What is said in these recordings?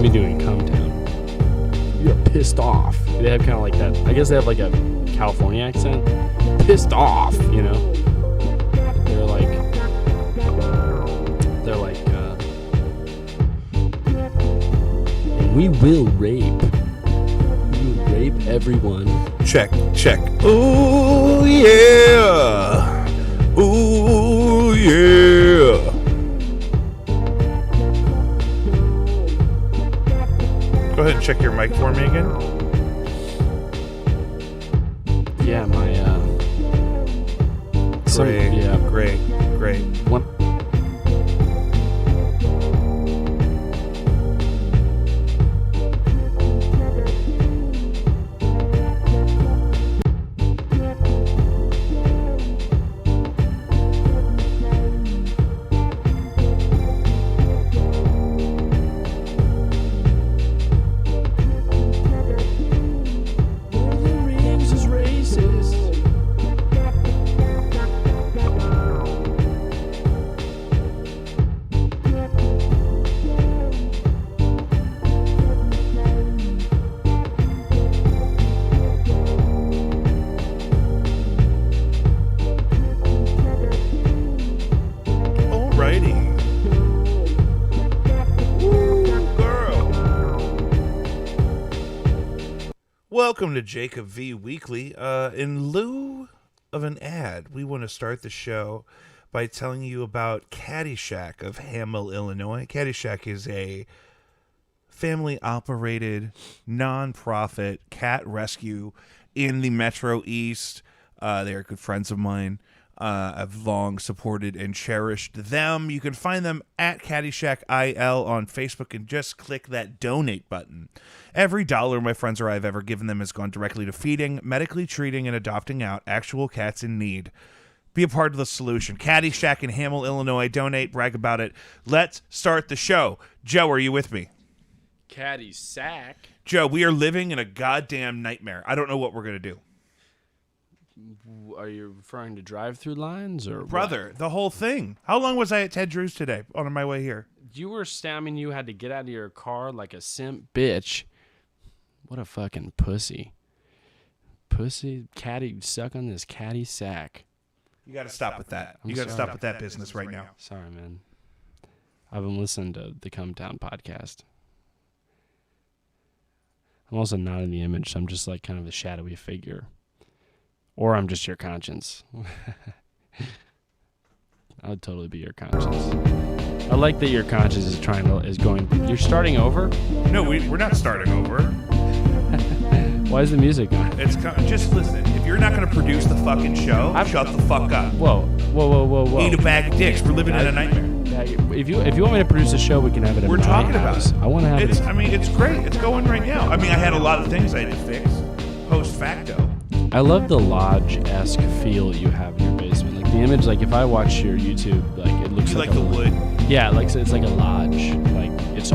me doing Come Town. You're pissed off. They have kind of like that. I guess they have like a California accent. Pissed off, you know. They're like, we will rape. We will rape everyone. Check. Ooh yeah. Ooh yeah. Go ahead and check your mic for me again. Yeah, my Great. One. Welcome to Jacob V Weekly. In lieu of an ad, we want to start the show by telling you about Caddyshack of Hamel, Illinois. Caddyshack is a family-operated, non-profit cat rescue in the Metro East. They are good friends of mine. I've long supported and cherished them. You can find them at Caddyshack IL on Facebook and just click that donate button. Every dollar my friends or I have ever given them has gone directly to feeding, medically treating, and adopting out actual cats in need. Be a part of the solution. Caddyshack in Hamel, Illinois. Donate, brag about it. Let's start the show. Joe, are you with me? Caddyshack? Joe, we are living in a goddamn nightmare. I don't know what we're going to do. Are you referring to drive-through lines or brother? What? The whole thing. How long was I at Ted Drew's today on my way here? You were stamming. You had to get out of your car like a simp bitch. What a fucking pussy. Caddy, suck on this caddy sack. You got to stop with that. You got to stop with that business right now. Sorry, man. I've been listening to the Come Town podcast. I'm also not in the image, so I'm just like kind of a shadowy figure. Or I'm just your conscience. I would totally be your conscience. I like that your conscience is going. You're starting over? No, we're not starting over. Why is the music on? Just listen. If you're not going to produce the fucking show, shut the fuck up. Whoa. Eat a bag of dicks. We're living in a nightmare. If you want me to produce a show, we can have it at my house. We're talking about it. I want to have it. I mean, it's great. It's going right now. I mean, I had a lot of things I had to fix post facto. I love the lodge-esque feel you have in your basement. Like the image, like if I watch your YouTube, like it looks like the wood. Yeah, like it's like a lodge. Like it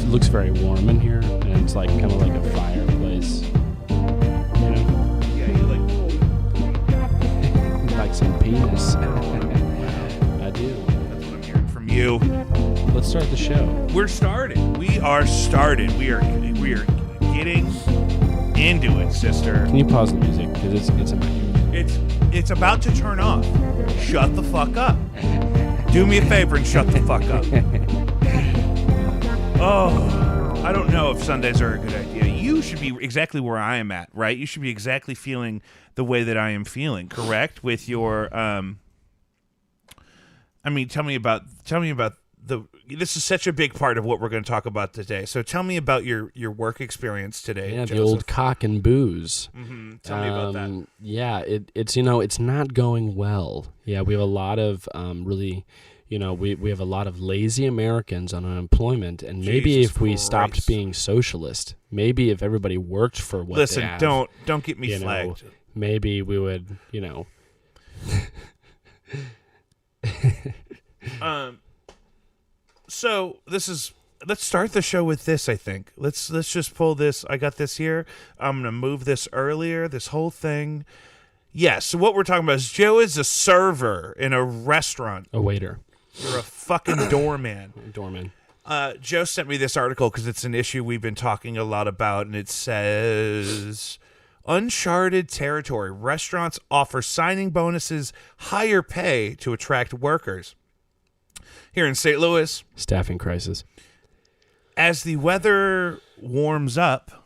looks very warm in here, and it's like kind of like a fireplace. You know? Yeah, you like some penis. I do. That's what I'm hearing from you. Let's start the show. We're started. We are started. We are getting into it, sister. Can you pause the music? Because it's in my ears. It's about to turn off. Shut the fuck up. Do me a favor and shut the fuck up. Oh, I don't know if Sundays are a good idea. You should be exactly where I am at, right? You should be exactly feeling the way that I am feeling, correct? With your, I mean, tell me about this is such a big part of what we're going to talk about today. So tell me about your work experience today. Yeah, Joseph. The old cock and booze. Mm-hmm. Tell me about that. Yeah, it's not going well. Yeah, we have a lot of we have a lot of lazy Americans on unemployment, and maybe Jesus if we Christ. stopped being socialist, maybe if everybody worked for what Listen, they have, don't get me flagged. Maybe we would, So let's start the show with this, I think. Let's just pull this. I got this here. I'm going to move this earlier, this whole thing. Yes, so what we're talking about is Joe is a server in a restaurant. A waiter. You're a fucking doorman. Doorman. Joe sent me this article because it's an issue we've been talking a lot about, and it says uncharted territory. Restaurants offer signing bonuses, higher pay to attract workers. Here in St. Louis, Staffing crisis. as the weather warms up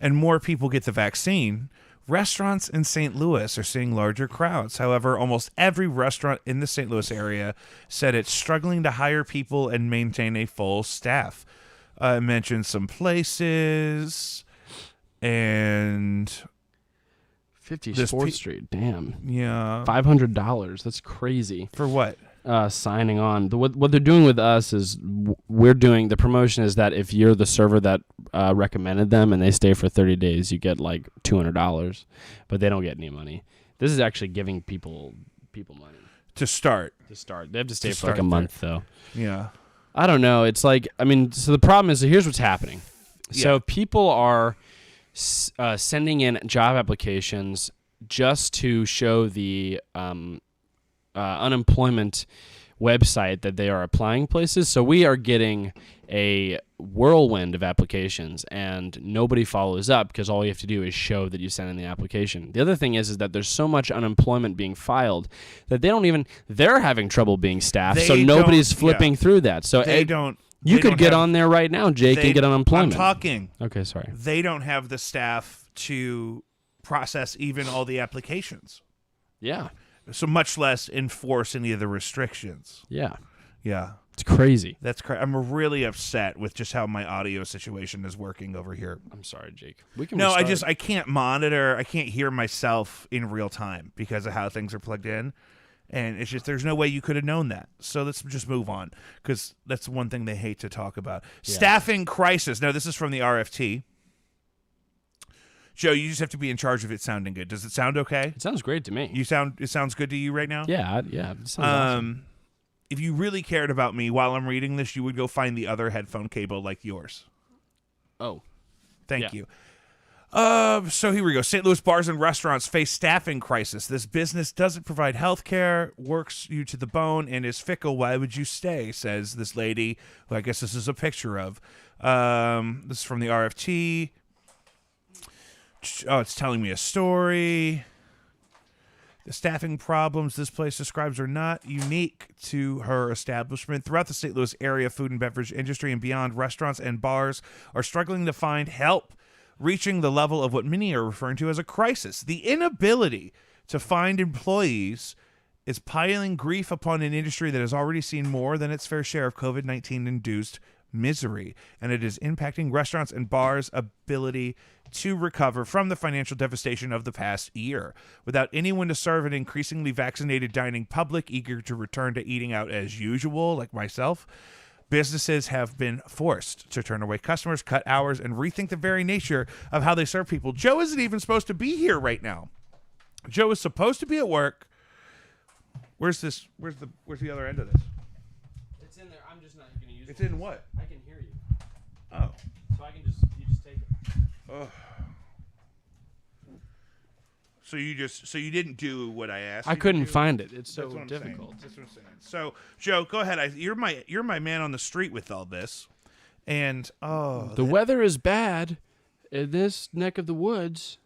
and more people get the vaccine, restaurants in St. Louis are seeing larger crowds. However, almost every restaurant in the St. Louis area said it's struggling to hire people and maintain a full staff. I mentioned some places and 50 This Sport pe- Street. Damn. yeah, $500. That's crazy. for what? Signing on. What they're doing with us is we're doing the promotion is that if you're the server that recommended them and they stay for 30 days, you get like $200, but they don't get any money. This is actually giving people money To start. to start. They have to stay To for like a start month though. Yeah. I don't know. It's like, I mean, so the problem is, so here's what's happening. So Yeah. people are sending in job applications just to show the unemployment website that they are applying places. So we are getting a whirlwind of applications and nobody follows up because all you have to do is show that you sent in the application. The other thing is that there's so much unemployment being filed that they're having trouble being staffed. So They nobody's don't- flipping through that. So They don't. you they could don't get have- on there right now, Jake, they- and get unemployment. I'm talking. Okay, sorry. They don't have the staff to process even all the applications. Yeah. So much less enforce any of the restrictions. Yeah. Yeah. It's crazy. That's crazy. I'm really upset with just how my audio situation is working over here. I'm sorry, Jake. We can No, restart. I can't monitor. I can't hear myself in real time because of how things are plugged in. And it's just, there's no way you could have known that. So let's just move on because that's one thing they hate to talk about. Yeah. Staffing crisis. Now, this is from the RFT. Joe, you just have to be in charge of it sounding good. Does it sound okay? It sounds great to me. It sounds good to you right now? Yeah. It sounds awesome. If you really cared about me while I'm reading this, you would go find the other headphone cable like yours. Oh. Thank Yeah. you. So here we go. St. Louis bars and restaurants face staffing crisis. This business doesn't provide health care, works you to the bone, and is fickle. Why would you stay? Says this lady, who I guess this is a picture of. This is from the RFT. Oh, it's telling me a story. The staffing problems this place describes are not unique to her establishment. Throughout the St. Louis area, food and beverage industry and beyond, restaurants and bars are struggling to find help, reaching the level of what many are referring to as a crisis. The inability to find employees is piling grief upon an industry that has already seen more than its fair share of COVID-19 induced misery, and it is impacting restaurants and bars' ability to recover from the financial devastation of the past year. Without anyone to serve an increasingly vaccinated dining public eager to return to eating out as usual, like myself, businesses have been forced to turn away customers, cut hours, and rethink the very nature of how they serve people. Joe isn't even supposed to be here right now. Joe is supposed to be at work. Where's this? Where's the other end of this? It's in there. I'm just not going to use it. It's in what? I can hear you. Oh. So you just take it. Oh. So you didn't do what I asked. I you to couldn't do? find it. It's so That's what I'm difficult. saying. That's what I'm saying. So, Joe, go ahead. You're my man on the street with all this, and The weather is bad in this neck of the woods.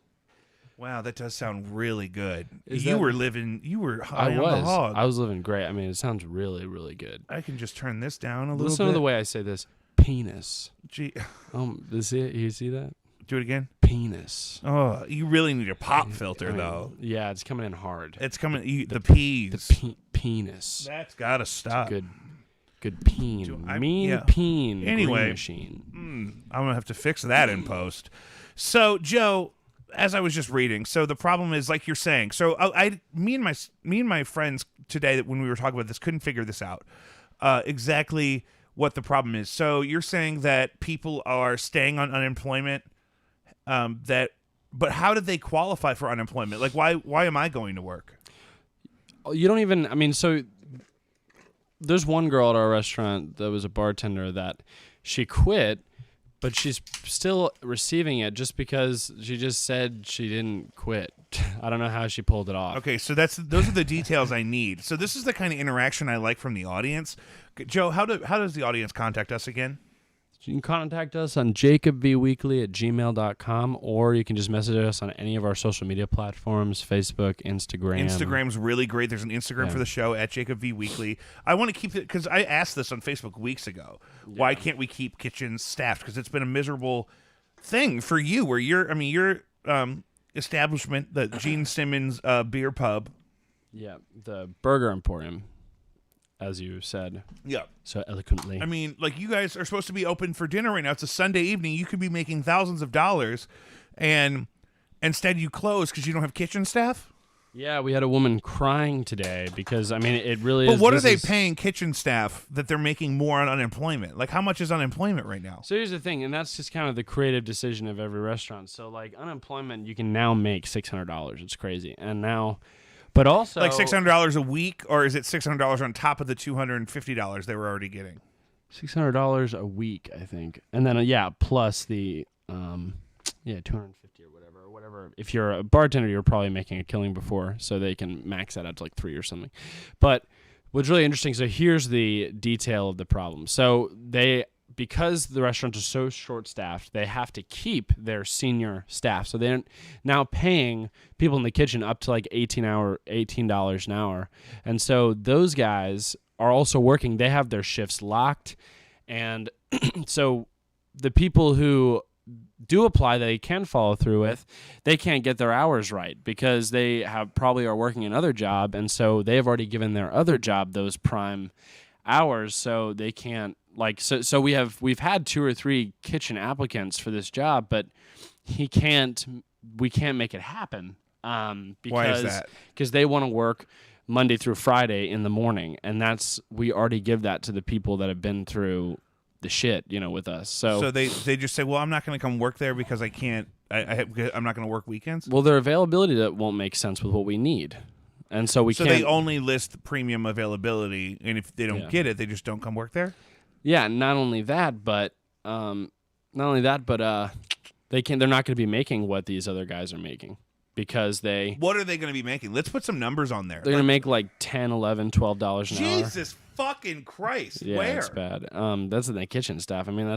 wow, that does sound really good. Is You that- were high on the hog. I was living great. I mean, it sounds really, really good. I can just turn this down a little Listen bit. to the way I say this. Penis. Gee, You see that? do it again. Penis. Oh, you really need a pop filter I mean, though. Yeah, it's coming in hard. It's coming. The peas. Penis. That's gotta stop. Good peen. Peen. Anyway. Green machine. I'm gonna have to fix that in post. So, Joe, as I was just reading, so the problem is like you're saying. So, me and my friends today, that when we were talking about this, couldn't figure this out exactly what the problem is. So, you're saying that people are staying on unemployment. But how did they qualify for unemployment? Like, why am I going to work? You don't even. I mean, so there's one girl at our restaurant that was a bartender that she quit but she's still receiving it just because she just said she didn't quit. I don't know how she pulled it off. Okay, so those are the details I need. So this is the kind of interaction I like from the audience. Joe, how does the audience contact us again? You can contact us on jacobvweekly@gmail.com, or you can just message us on any of our social media platforms, Facebook, Instagram. Instagram's really great. There's an Instagram for the show at JacobVWeekly. I want to keep it, because I asked this on Facebook weeks ago. Yeah. Why can't we keep kitchens staffed? Because it's been a miserable thing for you, where your establishment, the Gene Simmons beer pub. Yeah, the Burger Emporium, as you said. Yeah. So eloquently. I mean, like, you guys are supposed to be open for dinner right now. It's a Sunday evening. You could be making thousands of dollars, and instead you close because you don't have kitchen staff? Yeah, we had a woman crying today because, I mean, it really is. But what are they paying kitchen staff that they're making more on unemployment? Like, how much is unemployment right now? So here's the thing, and that's just kind of the creative decision of every restaurant. So, like, unemployment, you can now make $600. It's crazy. And now... But also, like $600 a week, or is it $600 on top of the $250 they were already getting? $600 a week, I think, and then plus the $250 or whatever. If you're a bartender, you're probably making a killing before, so they can max that out to like $3 or something. But what's really interesting, so here's the detail of the problem. So because the restaurants are so short-staffed, they have to keep their senior staff. So they're now paying people in the kitchen up to like $18 an hour. And so those guys are also working. They have their shifts locked. And so the people who do apply that they can follow through with, they can't get their hours right because they probably are working another job. And so they've already given their other job those prime hours, so they can't. So we've had 2 or 3 kitchen applicants for this job, but we can't make it happen because why is that? Because they want to work Monday through Friday in the morning, and we already give that to the people that have been through the shit, with us. So they just say, well, I'm not going to come work there because I can't. I'm not going to work weekends. Well, their availability that won't make sense with what we need. And so can't. So they only list premium availability, and if they don't get it, they just don't come work there. Yeah, not only that, but they're not going to be making what these other guys are making because What are they going to be making? Let's put some numbers on there. They're going to make like $10, $11, $12 an hour. Jesus fucking Christ! Yeah, where? It's bad. That's in the kitchen staff. I mean,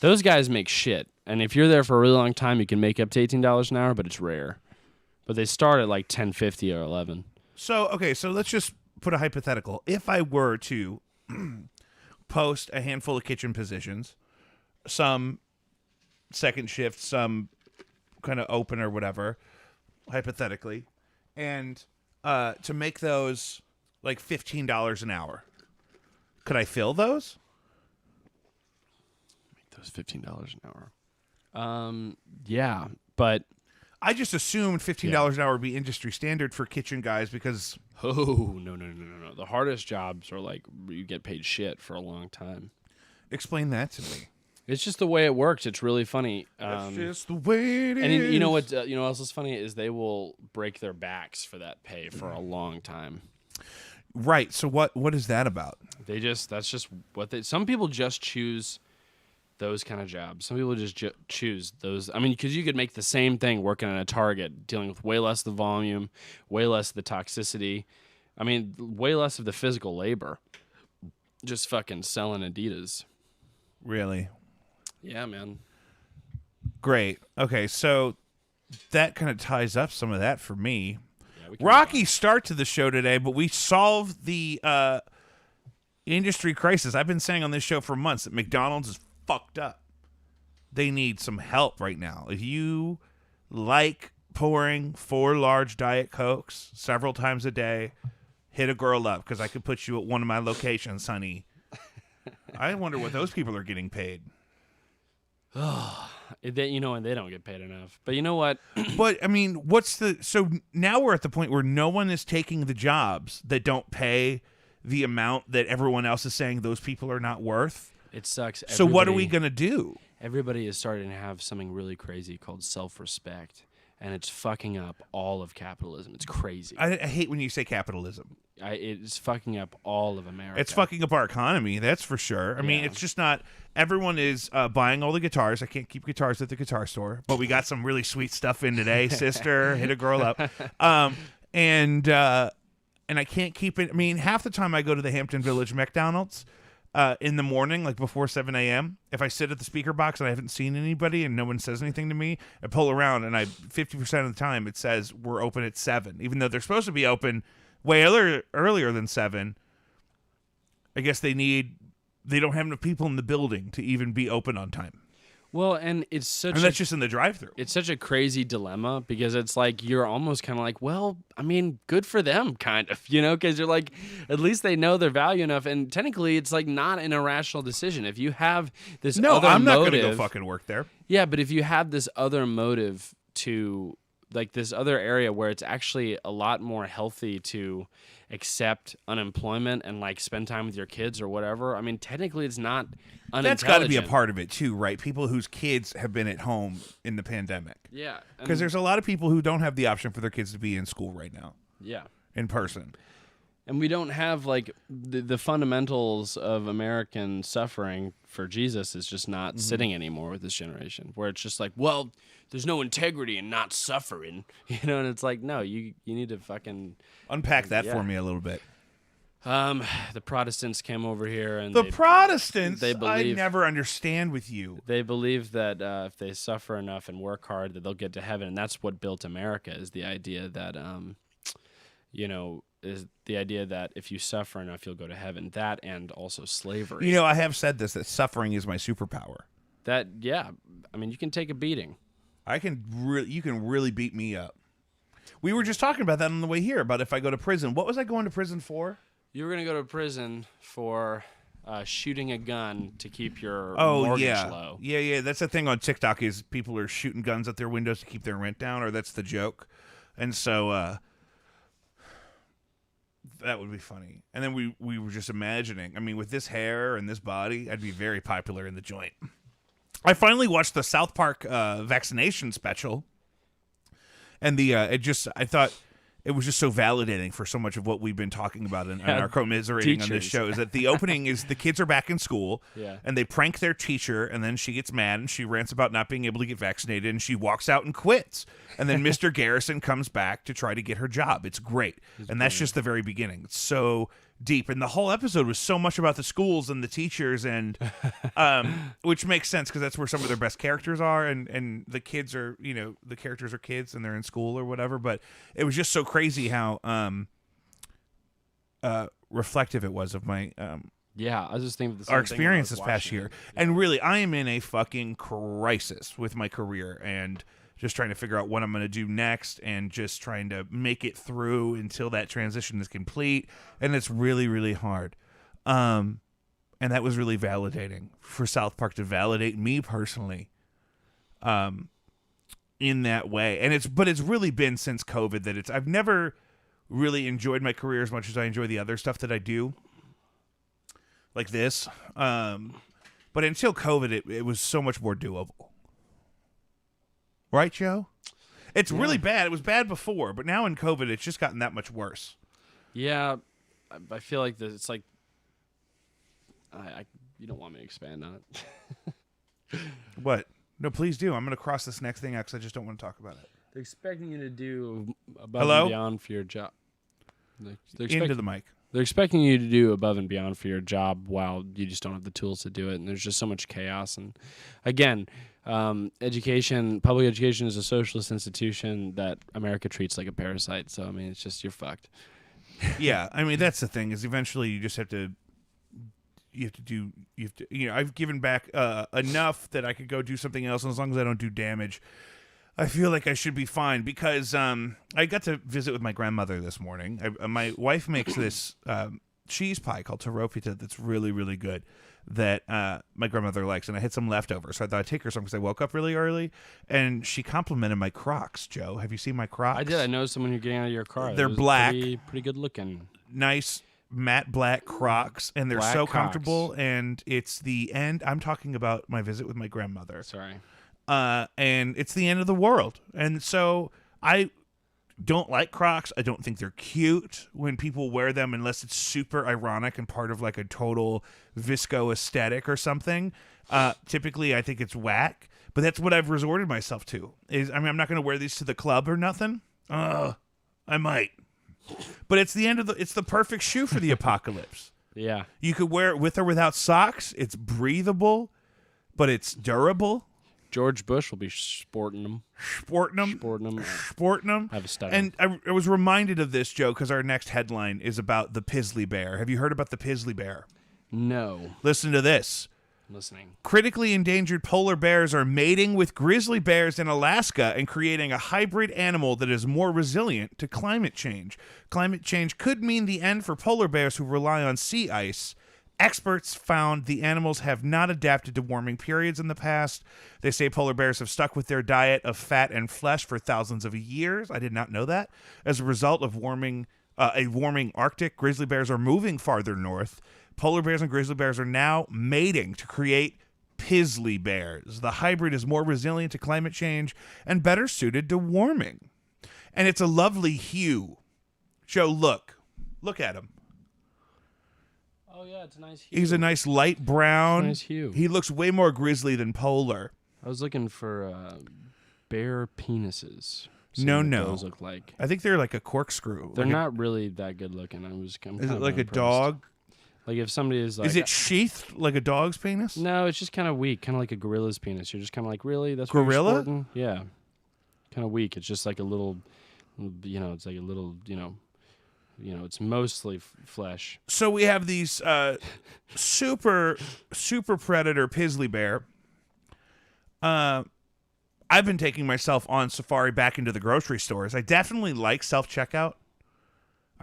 those guys make shit, and if you're there for a really long time, you can make up to $18 an hour, but it's rare. But they start at like $10.50 or $11. So let's just put a hypothetical. If I were to post a handful of kitchen positions, some second shift, some kind of open or whatever, hypothetically, and to make those like $15 an hour, could I fill those? Make those $15 an hour. Yeah, but I just assumed $15 an hour would be industry standard for kitchen guys because... Oh, no. The hardest jobs are like you get paid shit for a long time. Explain that to me. It's just the way it works. It's really funny. That's just the way it is. And you know what? You know what else is funny is they will break their backs for that pay for a long time. Right. So what is that about? That's just what some people just choose those kind of jobs. Some people just choose those. I mean, because you could make the same thing working at a Target, dealing with way less of the volume, way less of the toxicity. I mean, way less of the physical labor. Just fucking selling Adidas. Really? Yeah, man. Great. Okay, so that kind of ties up some of that for me. Yeah, rocky start to the show today, but we solved the industry crisis. I've been saying on this show for months that McDonald's is fucked up. They need some help right now. If you like pouring 4 large Diet Cokes several times a day, hit a girl up because I could put you at one of my locations, honey. I wonder what those people are getting paid. And they don't get paid enough. But you know what? But I mean, so now we're at the point where no one is taking the jobs that don't pay the amount that everyone else is saying those people are not worth. It sucks. So what are we going to do? Everybody is starting to have something really crazy called self-respect. and it's fucking up all of capitalism. It's crazy. I hate when you say capitalism. It's fucking up all of America. It's fucking up our economy, that's for sure. I mean, it's just not. Everyone is buying all the guitars. I can't keep guitars at the guitar store, but we got some really sweet stuff in today, sister. Hit a girl up. And I can't keep it. I mean, half the time I go to the Hampton Village McDonald's in the morning, like before 7 a.m. If I sit at the speaker box and I haven't seen anybody and no one says anything to me, I pull around and 50% of the time it says we're open at 7, even though they're supposed to be open way earlier than 7. I guess they don't have enough people in the building to even be open on time. Well, and that's just in the drive-thru. It's such a crazy dilemma because it's like you're almost kind of like, well, I mean, good for them, kind of, because you're like, at least they know their value enough. And technically, it's like not an irrational decision. If you have this other motive, I'm not going to go fucking work there. Yeah, but if you have this other motive to like this other area where it's actually a lot more healthy to accept unemployment and like spend time with your kids or whatever. I mean, technically it's not unintelligent. That's got to be a part of it too, right? People whose kids have been at home in the pandemic. Yeah. Because there's a lot of people who don't have the option for their kids to be in school right now. Yeah. In person. And we don't have like the fundamentals of American suffering for Jesus is just not sitting anymore with this generation, where it's just like, well, there's no integrity in not suffering, and it's like, no, you need to fucking unpack that for me a little bit. The Protestants came over here, and Protestants, they believe, I never understand with you. They believe that if they suffer enough and work hard, that they'll get to heaven, and that's what built America. Is the idea that is the idea that if you suffer enough, you'll go to heaven. That and also slavery. I have said this, that suffering is my superpower. That, yeah. I mean, you can take a beating. You can really beat me up. We were just talking about that on the way here, about if I go to prison. What was I going to prison for? You were going to go to prison for shooting a gun to keep your mortgage low. Yeah. That's the thing on TikTok is people are shooting guns at their windows to keep their rent down, or that's the joke. And so... that would be funny. And then we were just imagining, I mean, with this hair and this body, I'd be very popular in the joint. I finally watched the South Park vaccination special. And I thought it was just so validating for so much of what we've been talking about and our commiserating on this show, is that the opening is the kids are back in school, and they prank their teacher, and then she gets mad and she rants about not being able to get vaccinated, and she walks out and quits. And then Mr. Garrison comes back to try to get her job. It's great. That's just the very beginning. It's so deep. And the whole episode was so much about the schools and the teachers, and which makes sense because that's where some of their best characters are, and the kids are, the characters are kids and they're in school or whatever. But it was just so crazy how reflective it was of my yeah, I was just thinking of the same our experience thing this past year. And really, I am in a fucking crisis with my career and just trying to figure out what I'm going to do next, and just trying to make it through until that transition is complete. And it's really, really hard. And that was really validating for South Park to validate me personally in that way. And but it's really been since COVID that I've never really enjoyed my career as much as I enjoy the other stuff that I do, like this. But until COVID, it was so much more doable. Right, Joe? It's really bad. It was bad before, but now in COVID, it's just gotten that much worse. Yeah, I feel like it's like you don't want me to expand on it. What? No, please do. I'm going to cross this next thing out because I just don't want to talk about it. They're expecting you to do above and beyond for your job. Into the mic. They're expecting you to do above and beyond for your job while you just don't have the tools to do it, and there's just so much chaos. And again, public education is a socialist institution that America treats like a parasite. So I mean, it's just, you're fucked. Yeah, I mean, that's the thing, is eventually you just have to. I've given back enough that I could go do something else, and as long as I don't do damage, I feel like I should be fine. Because I got to visit with my grandmother this morning. My wife makes this cheese pie called taropita that's really, really good, that my grandmother likes, and I had some leftovers, so I thought I'd take her some because I woke up really early, and she complimented my Crocs. Joe, have you seen my Crocs? I did. I noticed them when you're getting out of your car. They're black, pretty good looking, nice matte black Crocs, and they're black so Crocs. comfortable. And it's the end. I'm talking about my visit with my grandmother. Sorry. and it's the end of the world. And so I don't like Crocs. I don't think they're cute when people wear them unless it's super ironic and part of like a total visco aesthetic or something. Typically, I think it's whack, but that's what I've resorted myself to. I'm not going to wear these to the club or nothing. I might, but it's the perfect shoe for the apocalypse. Yeah. You could wear it with or without socks. It's breathable, but it's durable. George Bush will be sporting them. Sporting them. I have a stutter. And I was reminded of this, Joe, because our next headline is about the Pizzly Bear. Have you heard about the Pizzly Bear? No. Listen to this. I'm listening. Critically endangered polar bears are mating with grizzly bears in Alaska and creating a hybrid animal that is more resilient to climate change. Climate change could mean the end for polar bears who rely on sea ice. Experts found the animals have not adapted to warming periods in the past. They say polar bears have stuck with their diet of fat and flesh for thousands of years. I did not know that. As a result of a warming Arctic, grizzly bears are moving farther north. Polar bears and grizzly bears are now mating to create Pizzly bears. The hybrid is more resilient to climate change and better suited to warming. And it's a lovely hue. Joe, look at him. Oh, yeah, it's a nice hue. He's a nice light brown. Nice hue. He looks way more grizzly than polar. I was looking for bear penises. No. What those look like. I think they're like a corkscrew. They're not really that good looking. Is it like a dog? Like if somebody is like... Is it sheathed like a dog's penis? No, it's just kind of weak. Kind of like a gorilla's penis. You're just kind of like, really? That's Gorilla? what you're sporting? Yeah. Kind of weak. It's just like a little, it's like a little, it's mostly flesh. So we have these super predator Pizzly bear. I've been taking myself on safari back into the grocery stores. I definitely like self-checkout.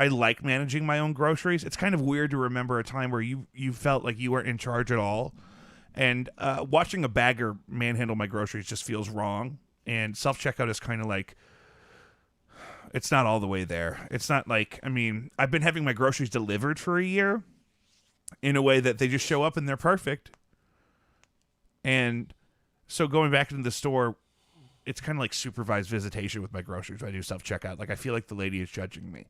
I like managing my own groceries. It's kind of weird to remember a time where you felt like you weren't in charge at all. And watching a bagger manhandle my groceries just feels wrong. And self-checkout is kind of like, it's not all the way there. It's not like, I've been having my groceries delivered for a year in a way that they just show up and they're perfect. And so going back into the store, it's kind of like supervised visitation with my groceries when I do self-checkout. Like I feel like the lady is judging me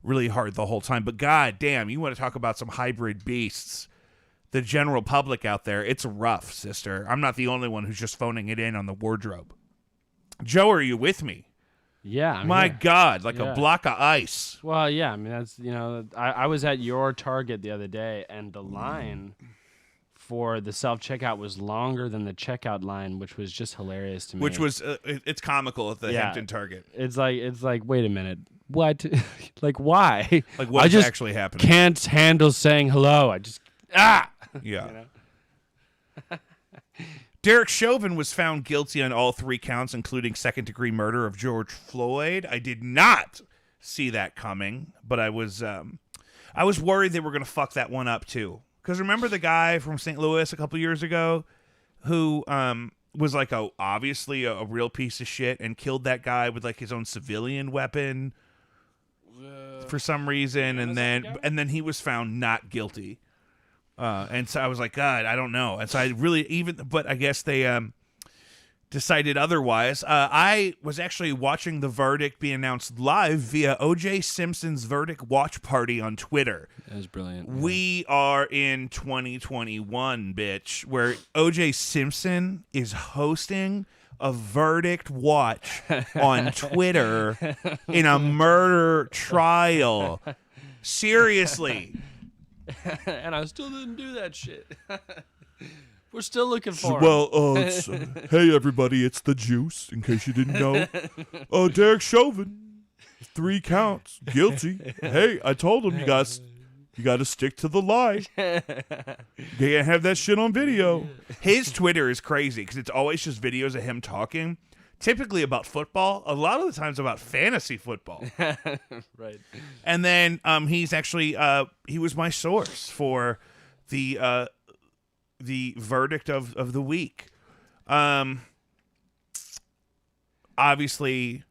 really hard the whole time. But god damn, you want to talk about some hybrid beasts. The general public out there, it's rough, sister. I'm not the only one who's just phoning it in on the wardrobe. Joe, are you with me? Yeah. My God, like a block of ice. Well, yeah. That's, I was at your Target the other day, and the line for the self-checkout was longer than the checkout line, which was just hilarious to me. Which was, it's comical at the Hampton Target. It's like, wait a minute. What? Like, why? Like, what's actually happening? Can't handle saying hello. Yeah. Derek Chauvin was found guilty on all 3 counts, including second-degree murder of George Floyd. I did not see that coming, but I was worried they were going to fuck that one up too. Because remember the guy from St. Louis a couple years ago who was like obviously a real piece of shit and killed that guy with like his own civilian weapon for some reason, and then he was found not guilty. And so I was like, God, I don't know. And so but I guess they decided otherwise. I was actually watching the verdict be announced live via O.J. Simpson's verdict watch party on Twitter. That was brilliant. We are in 2021, bitch, where O.J. Simpson is hosting a verdict watch on Twitter in a murder trial. Seriously. And I still didn't do that shit. We're still looking for him. Well, hey, everybody, it's the juice, in case you didn't know. Derek Chauvin, 3 counts, guilty. Hey, I told him you got to stick to the lie. They can't have that shit on video. His Twitter is crazy because it's always just videos of him talking, typically about football, a lot of the times about fantasy football. Right. And then he's actually, he was my source for the verdict of the week. Obviously,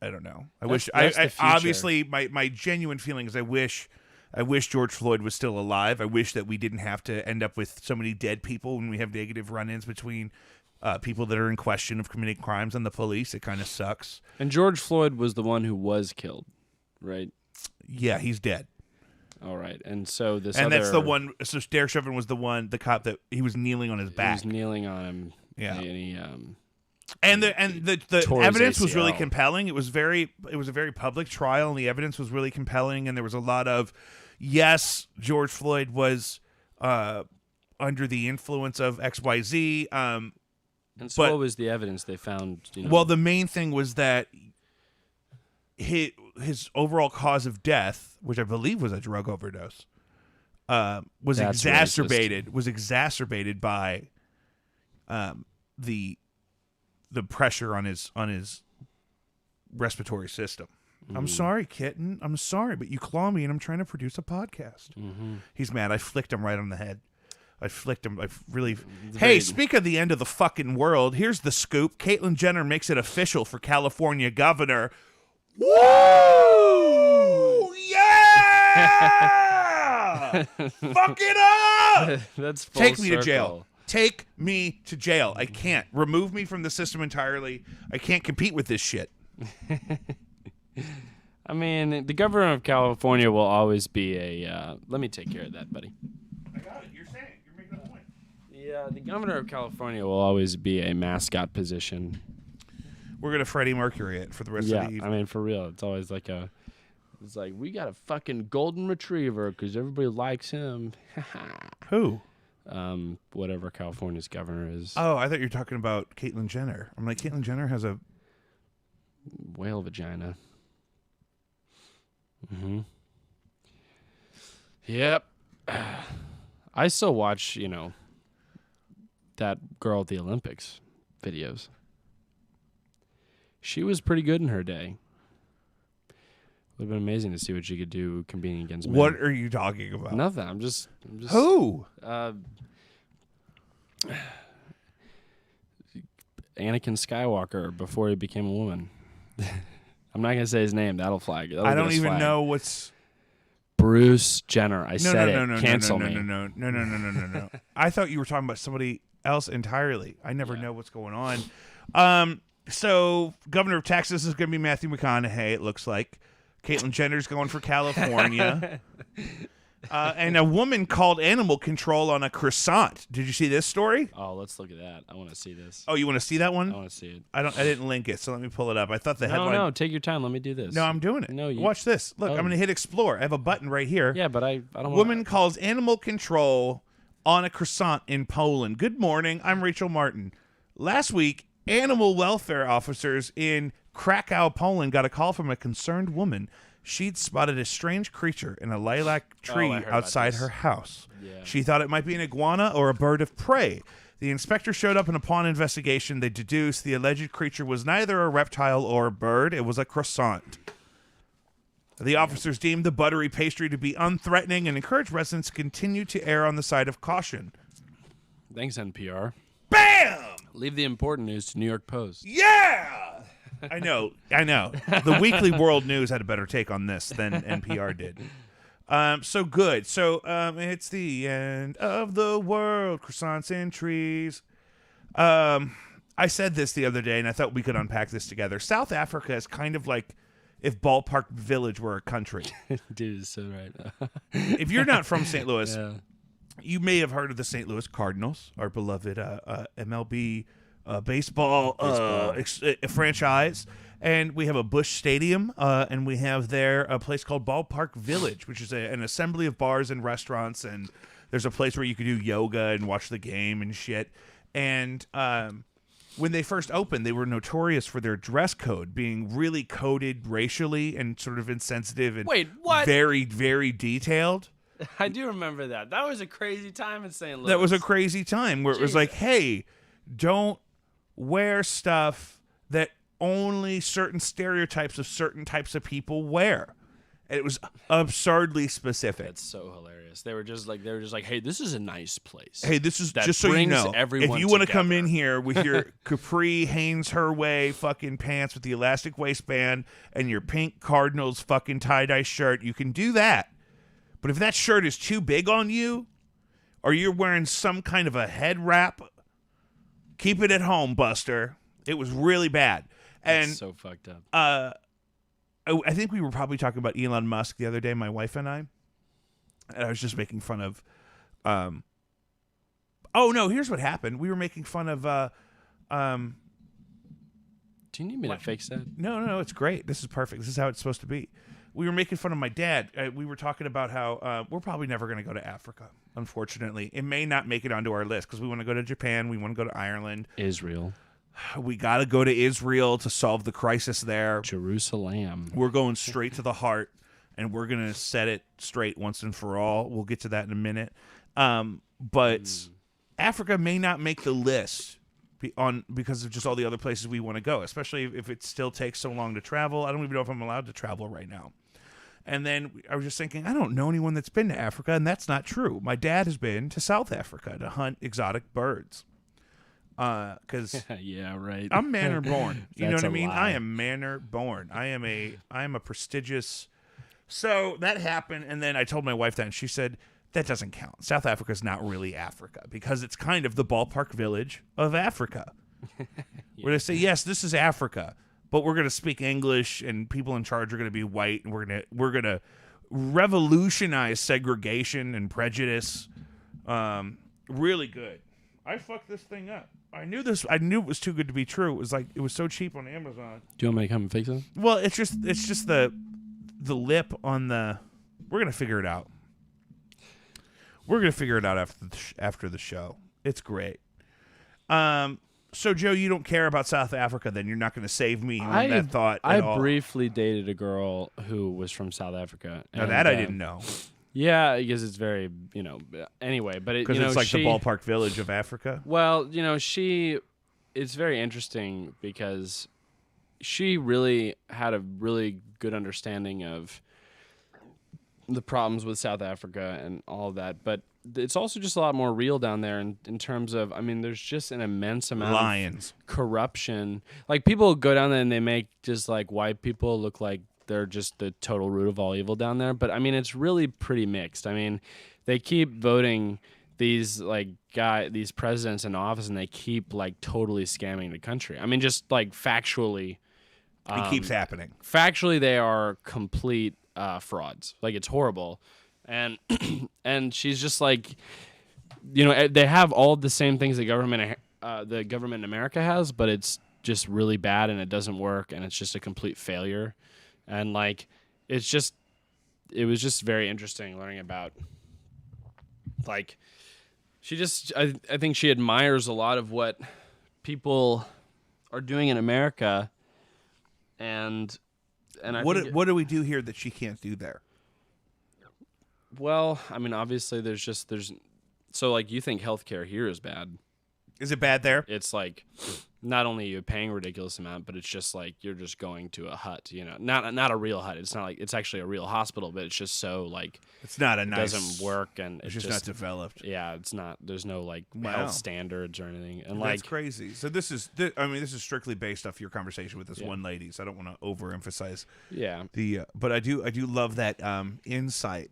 I don't know. I wish. I obviously my genuine feeling is I wish I wish George Floyd was still alive. I wish that we didn't have to end up with so many dead people when we have negative run-ins between people that are in question of committing crimes and the police. It kind of sucks. And George Floyd was the one who was killed, right? Yeah, he's dead. All right. And so that's the one. So Derek Chauvin was the cop that he was kneeling on his back. He was kneeling on him. Yeah. And the evidence was really compelling. It was a very public trial, and the evidence was really compelling. And there was a lot of, yes, George Floyd was under the influence of XYZ. And so what was the evidence they found? Well, the main thing was that his overall cause of death, which I believe was a drug overdose, was exacerbated by the pressure on his respiratory system. Mm-hmm. I'm sorry, kitten. I'm sorry, but you claw me, and I'm trying to produce a podcast. Mm-hmm. He's mad. I flicked him right on the head. I flicked him. Hey, speak of the end of the fucking world. Here's the scoop. Caitlyn Jenner makes it official for California governor. Woo! Yeah! Fuck it up! That's full Take me circle. to jail. Take me to jail. I can't. Remove me from the system entirely. I can't compete with this shit. I mean, the governor of California will always be a... let me take care of that, buddy. I got it. You're making a point. Yeah, the governor of California will always be a mascot position. We're going to Freddie Mercury it for the rest of the evening. I mean, for real. It's always like it's like, we got a fucking golden retriever because everybody likes him. Who? Whatever California's governor is. Oh, I thought you were talking about Caitlyn Jenner. I'm like, Caitlyn Jenner has a whale vagina. Mm-hmm. Yep. I still watch, that girl at the Olympics videos. She was pretty good in her day. It would have been amazing to see what she could do competing against men. What are you talking about? Nothing. I'm just Who? Anakin Skywalker before he became a woman. I'm not gonna say his name. That'll flag. I don't even know what's Bruce Jenner. I said it. Cancel me. No. I thought you were talking about somebody else entirely. I never know what's going on. So governor of Texas is going to be Matthew McConaughey, it looks like. Caitlyn Jenner's going for California. And a woman called animal control on a croissant. Did you see this story? Oh, let's look at that. I want to see this. Oh, you want to see that one? I want to see it. I didn't link it, so let me pull it up. I thought the headline... No, take your time. Let me do this. No, I'm doing it. No, Watch this. Look, I'm going to hit explore. I have a button right here. Yeah, but I don't want... Woman calls animal control on a croissant in Poland. Good morning. I'm Rachel Martin. Last week, animal welfare officers in Krakow, Poland got a call from a concerned woman. She'd spotted a strange creature in a lilac tree outside her house. Yeah. She thought it might be an iguana or a bird of prey. The inspector showed up, and upon investigation, they deduced the alleged creature was neither a reptile or a bird. It was a croissant. The officers deemed the buttery pastry to be unthreatening and encouraged residents to continue to err on the side of caution. Thanks, NPR. Bam! Leave the important news to New York Post. Yeah! I know. The Weekly World News had a better take on this than NPR did. So good. So it's the end of the world. Croissants and trees. I said this the other day, and I thought we could unpack this together. South Africa is kind of like if Ballpark Village were a country. Dude, is so right. If you're not from St. Louis, you may have heard of the St. Louis Cardinals, our beloved MLB baseball franchise. And we have a Busch Stadium, and we have there a place called Ballpark Village, which is an assembly of bars and restaurants, and there's a place where you can do yoga and watch the game and shit. And when they first opened, they were notorious for their dress code being really coded racially and sort of insensitive and very, very detailed. I do remember that. That was a crazy time in St. Louis. That was a crazy time where it was like, hey, don't wear stuff that only certain stereotypes of certain types of people wear. And it was absurdly specific. That's so hilarious. They were just like, hey, this is a nice place. Hey, this is just so you know. If you want to come in here with your capri Hanes Herway fucking pants with the elastic waistband and your pink Cardinals fucking tie-dye shirt, you can do that. But if that shirt is too big on you, or you're wearing some kind of a head wrap, keep it at home, Buster. It was really bad. And That's so fucked up. I think we were probably talking about Elon Musk the other day, my wife and I. And I was just making fun of oh no, here's what happened. We were making fun of Do you need me to fix that? No, it's great. This is perfect. This is how it's supposed to be. We were making fun of my dad. We were talking about how we're probably never going to go to Africa, unfortunately. It may not make it onto our list because we want to go to Japan. We want to go to Ireland. Israel. We got to go to Israel to solve the crisis there. Jerusalem. We're going straight to the heart, and we're going to set it straight once and for all. We'll get to that in a minute. But Africa may not make the list because of just all the other places we want to go, especially if it still takes so long to travel. I don't even know if I'm allowed to travel right now. And then I was just thinking, I don't know anyone that's been to Africa, and that's not true. My dad has been to South Africa to hunt exotic birds. Because yeah, right. I'm manor born. You know what I mean? lie. I am manor born. I am a prestigious. So that happened, and then I told my wife that, and she said that doesn't count. South Africa is not really Africa because it's kind of the ballpark village of Africa, where they say, yes, this is Africa, but we're going to speak English, and people in charge are going to be white, and we're gonna revolutionize segregation and prejudice. Really good. I fucked this thing up. I knew it was too good to be true. It was like it was so cheap on Amazon. Do you want me to come and fix it? Well, it's just the lip on the. We're gonna figure it out. We're gonna figure it out after the show. It's great. So Joe, you don't care about South Africa, then you're not going to save me on that thought. I at all. briefly dated a girl who was from South Africa. Now and, that I didn't know. Yeah, because it's very, anyway, but Because it's like the ballpark village of Africa. Well, it's very interesting because she really had a really good understanding of the problems with South Africa and all of that, but it's also just a lot more real down there in terms of, there's just an immense amount of corruption. Like, people go down there and they make just like white people look like they're just the total root of all evil down there. But it's really pretty mixed. They keep voting these these presidents in office, and they keep like totally scamming the country. Just like factually, it keeps happening. Factually, they are complete frauds. Like, it's horrible. And and she's just like, they have all the same things the government in America has, but it's just really bad, and it doesn't work, and it's just a complete failure. And like, it was just very interesting learning about, like, I think she admires a lot of what people are doing in America, and what do we do here that she can't do there? Well, obviously so like, you think healthcare here is bad. Is it bad there? It's like, not only are you paying a ridiculous amount, but it's just like you're just going to a hut, not a real hut. It's not like it's actually a real hospital, but it's just so like it's not it doesn't work, and it's just not developed. Yeah, it's not. There's no like health standards or anything, and that's crazy. So this is strictly based off your conversation with this one lady. So I don't want to overemphasize. Yeah. But I do love that insight.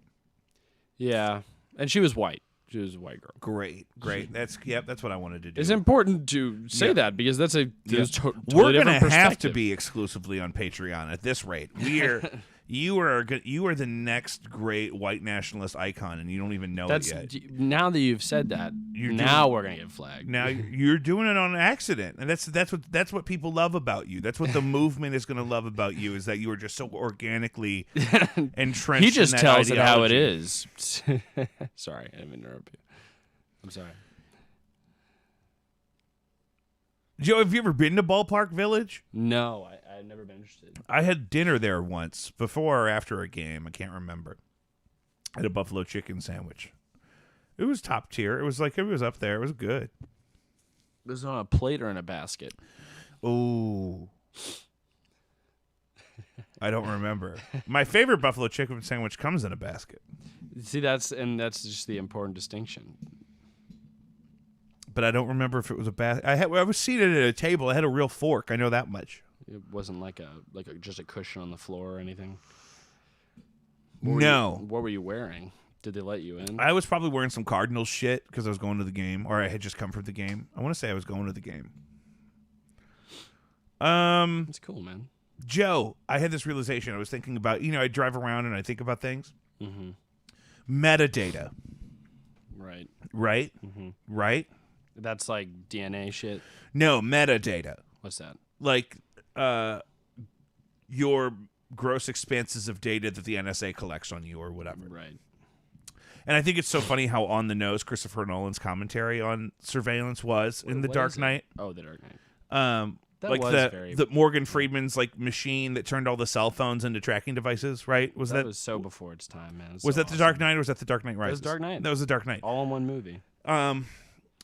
Yeah, and she was white. She was a white girl. Great. That's what I wanted to do. It's important to say that because that's totally we're going to different have to be exclusively on Patreon at this rate. You are the next great white nationalist icon, and you don't even know it yet. Now that you've said that, we're going to get flagged. Now you're doing it on accident, and that's what people love about you. That's what the movement is going to love about you, is that you are just so organically entrenched. He just in that tells ideology. it how it is. Sorry, I didn't interrupt you. I'm sorry. Joe, have you ever been to Ballpark Village? No, I've never been interested. I had dinner there once, before or after a game. I can't remember. I had a buffalo chicken sandwich. It was top tier. It was up there. It was good. Was it on a plate or in a basket? Ooh. I don't remember. My favorite buffalo chicken sandwich comes in a basket. See, that's just the important distinction. But I don't remember if it was a basket. I was seated at a table. I had a real fork. I know that much. It wasn't like just a cushion on the floor or anything. No. What were you wearing? Did they let you in? I was probably wearing some Cardinals shit because I was going to the game, or I had just come from the game. I want to say I was going to the game. It's cool, man. Joe, I had this realization. I was thinking about, I drive around and I think about things. Mm-hmm. Metadata. Right. Right? Mm-hmm. Right? That's like DNA shit. No, metadata. What's that? Like your gross expanses of data that the NSA collects on you or whatever. Right. And I think it's so funny how on the nose Christopher Nolan's commentary on surveillance was in The Dark Knight. Oh, The Dark Knight. That like was the Morgan Freeman's like machine that turned all the cell phones into tracking devices, right? That was so before its time, man. Was that The Dark Knight or was that The Dark Knight Rises? That was Dark Knight. That was The Dark Knight. All in one movie. But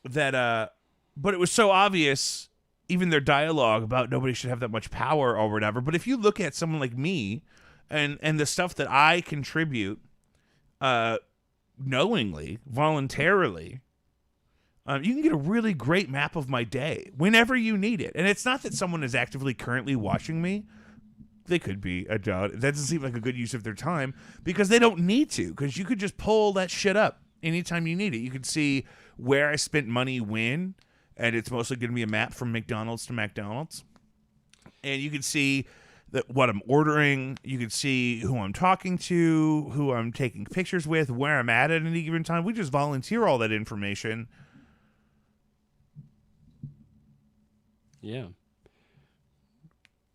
it was so obvious, even their dialogue about nobody should have that much power or whatever. But if you look at someone like me and the stuff that I contribute knowingly, voluntarily, you can get a really great map of my day whenever you need it. And it's not that someone is actively currently watching me. They could be. I doubt it. That doesn't seem like a good use of their time because they don't need to, because you could just pull that shit up anytime you need it. You could see where I spent money when, and it's mostly going to be a map from McDonald's to McDonald's. And you can see what I'm ordering. You can see who I'm talking to, who I'm taking pictures with, where I'm at any given time. We just volunteer all that information. Yeah.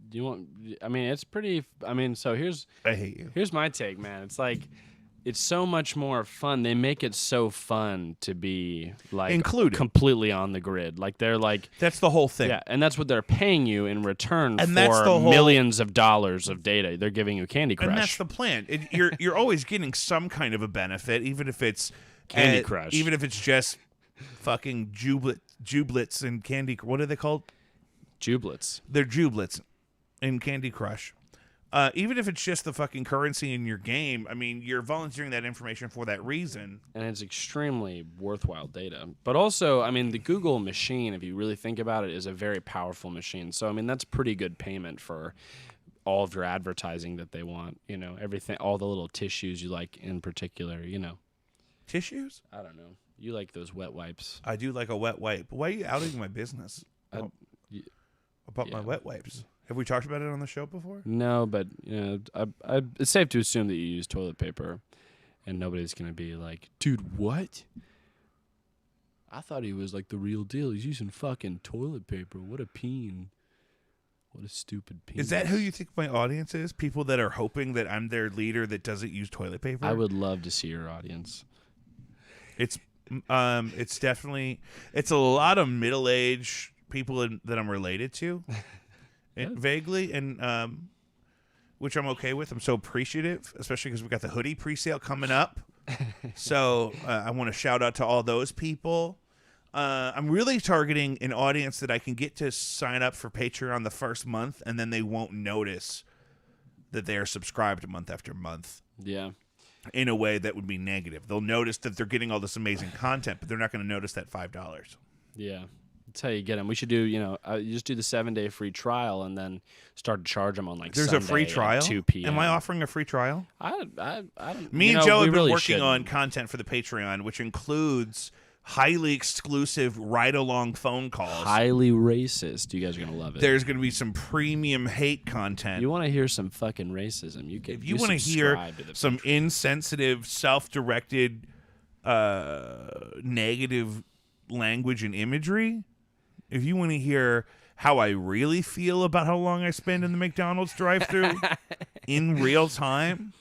Do you want? I mean, it's pretty. I mean, so I hate you. Here's my take, man. It's like, it's so much more fun. They make it so fun to be like included, completely on the grid. Like they're like, that's the whole thing. Yeah, and that's what they're paying you in return and for that's the whole, millions of dollars of data. They're giving you Candy Crush, and that's the plan. You're always getting some kind of a benefit, even if it's Candy Crush, even if it's just fucking jublets and Candy. What are they called? Jublets. They're jublets in Candy Crush. Even if it's just the fucking currency in your game, I mean, you're volunteering that information for that reason. And it's extremely worthwhile data. But also, I mean, the Google machine, if you really think about it, is a very powerful machine. So, I mean, that's pretty good payment for all of your advertising that they want. Everything, all the little tissues you like in particular, Tissues? I don't know. You like those wet wipes. I do like a wet wipe. Why are you outing my business? About my wet wipes. Have we talked about it on the show before? No, but it's safe to assume that you use toilet paper, and nobody's gonna be like, "Dude, what? I thought he was like the real deal. He's using fucking toilet paper. What a peen. What a stupid peen." Is that who you think my audience is? People that are hoping that I'm their leader that doesn't use toilet paper? I would love to see your audience. It's definitely a lot of middle-aged people that I'm related to. Vaguely, and which I'm okay with. I'm so appreciative, especially because we got the hoodie pre-sale coming up. So I want to shout out to all those people. I'm really targeting an audience that I can get to sign up for Patreon the first month, and then they won't notice that they are subscribed month after month. Yeah. In a way that would be negative. They'll notice that they're getting all this amazing content, but they're not going to notice that $5. Yeah. That's how you get them. We should do, you just do the 7-day free trial and then start to charge them on There's Sunday a free trial? at 2 p.m. Am I offering a free trial? I don't. Me and Joe have been really working on content for the Patreon, which includes highly exclusive ride-along phone calls. Highly racist. You guys are gonna love it. There's going to be some premium hate content. You want to hear some fucking racism? If you want to hear some insensitive, self-directed, negative language and imagery. If you want to hear how I really feel about how long I spend in the McDonald's drive-thru in real time,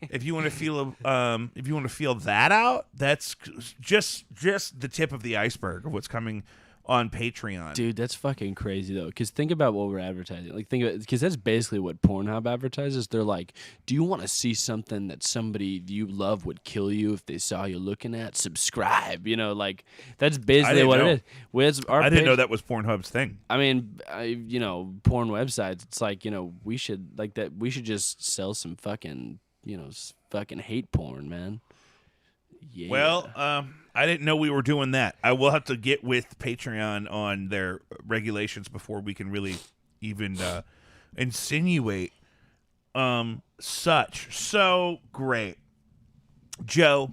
if you want to feel that out, that's just the tip of the iceberg of what's coming on Patreon. Dude, that's fucking crazy though. Because think about what we're advertising. Like, think about, because that's basically what Pornhub advertises. They're like, "Do you want to see something that somebody you love would kill you if they saw you looking at? Subscribe." Like that's basically what it is. I didn't know that was Pornhub's thing. I mean, porn websites. It's like, we should like that. We should just sell some fucking fucking hate porn, man. Yeah. Well, I didn't know we were doing that. I will have to get with Patreon on their regulations before we can really even insinuate such. So great. Joe.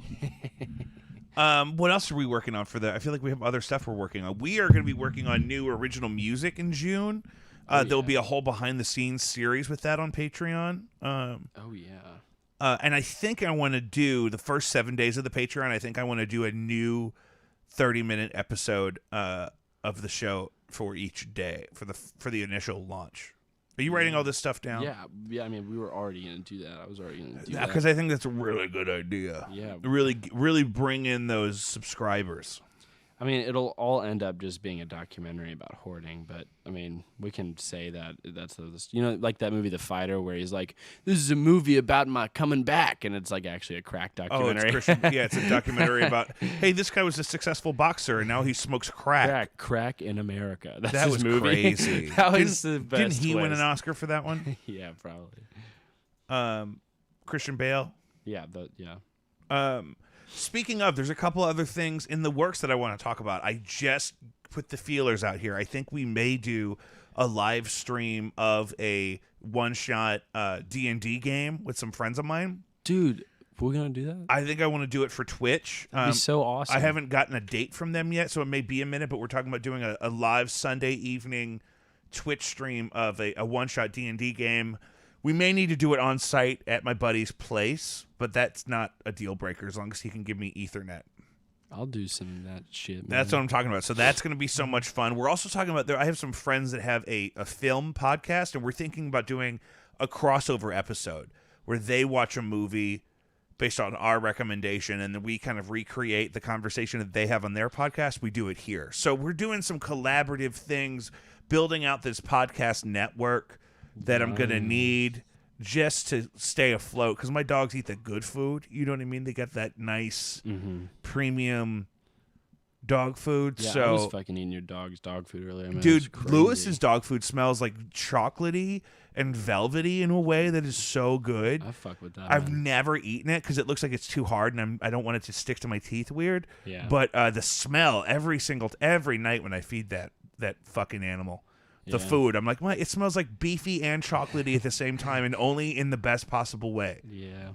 What else are we working on for that? I feel like we have other stuff we're working on. We are going to be working on new original music in June. There'll be a whole behind-the-scenes series with that on Patreon. Oh, yeah. And I think I want to do the first 7 days of the Patreon. I think I want to do a new 30-minute episode of the show for each day for the initial launch. Are you writing all this stuff down? Yeah. I mean, we were already going to do that. I was already going to do that. Because I think that's a really good idea. Yeah. Really bring in those subscribers. I mean, it'll all end up just being a documentary about hoarding, but I mean, we can say that that's like that movie The Fighter, where he's like, "This is a movie about my coming back," and it's like actually a crack documentary. Oh, it's a documentary about, hey, this guy was a successful boxer and now he smokes crack. Crack in America. That's that his was movie. Crazy. That was the best. Didn't he win twist. an Oscar for that one? Yeah, probably. Christian Bale. Yeah, Speaking of, there's a couple other things in the works that I want to talk about. I just put the feelers out here. I think we may do a live stream of a one-shot D&D game with some friends of mine. Dude, we're going to do that? I think I want to do it for Twitch. That'd be so awesome. I haven't gotten a date from them yet, so it may be a minute, but we're talking about doing a live Sunday evening Twitch stream of a one-shot D&D game. We may need to do it on site at my buddy's place, but that's not a deal breaker as long as he can give me Ethernet. I'll do some of that shit, man. That's what I'm talking about. So that's going to be so much fun. We're also talking about I have some friends that have a film podcast, and we're thinking about doing a crossover episode where they watch a movie based on our recommendation, and then we kind of recreate the conversation that they have on their podcast. We do it here. So we're doing some collaborative things, building out this podcast network that I'm going to need just to stay afloat, because my dogs eat the good food. You know what I mean? They got that nice premium dog food. Yeah, so I was fucking eating your dog's dog food earlier, man. dude, Lewis's dog food smells like chocolatey and velvety in a way that is so good. I fuck with that. I've man. never eaten it because it looks like it's too hard, and I don't want it to stick to my teeth weird. Yeah. But the smell every night when I feed that fucking animal. The food, I'm like, well, it smells like beefy and chocolatey at the same time, and only in the best possible way. Yeah.